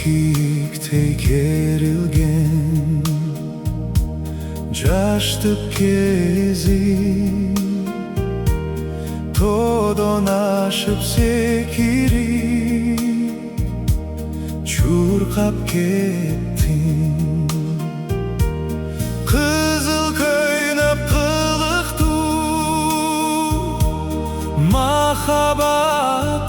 Kiyikte gerilgen Жаштык кези Тодон ашып секирип Чуркап кеттим Кызыл көйнөп кылыктуу махабатын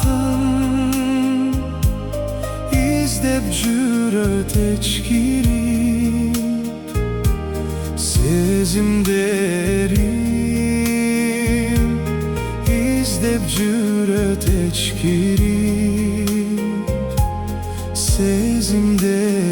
İzdep жүрөт ечкирип Сезимдерим İzdep жүрөt ечкирип Сезимдерим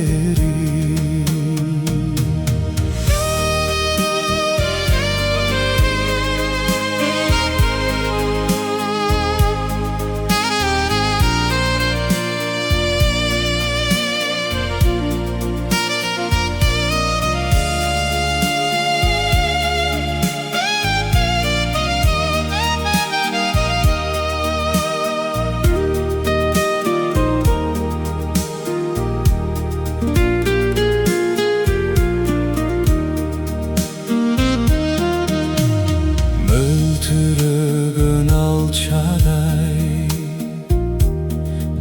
Möltürөгөн алчадай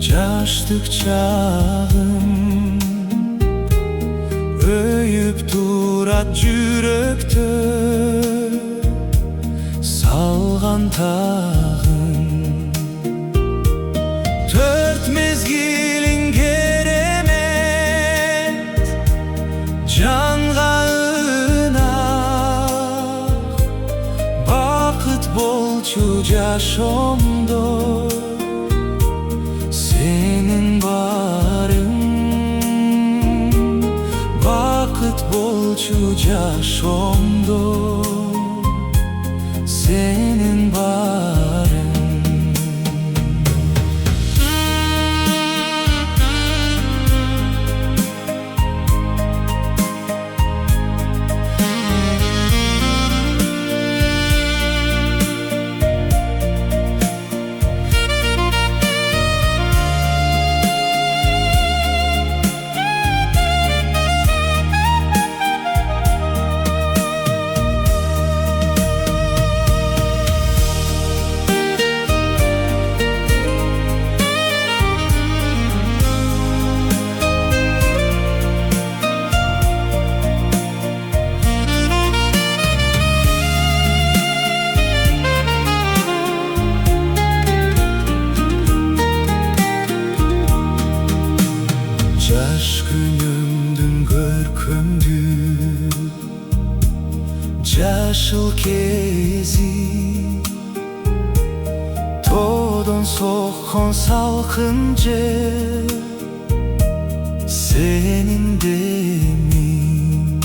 Жаштык чагым Өйүп турат жүрөктө Салган тагын Төрт мезгилиң керемет Жанга болчу жашомдо Сенин барың Бакыт болчу жашомдо Сенин барың Жаш күнүмдүн көркөмдүү Жашыл кези Тодон соккон салкын жер Сенин демиң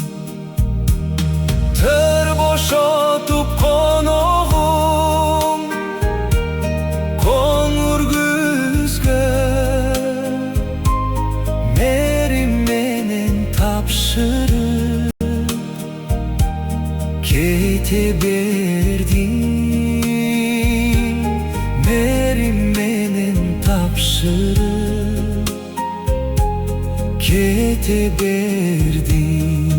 Төр бошотуп коногуң Коңур күзгө Мерим менен тапшырып Кете бердиң Мерим менен тапшырып Кете бердиң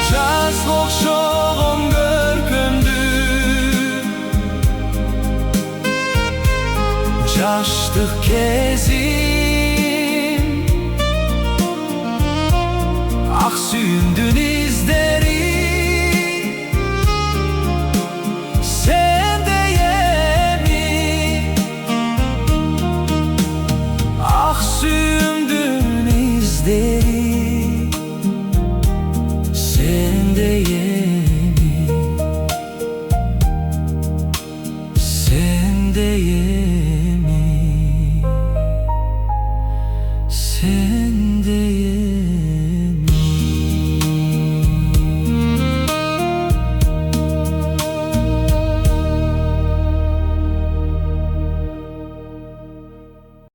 Жазга окшогон көркөмдүү Жаштык кезим Ак сүйүндүн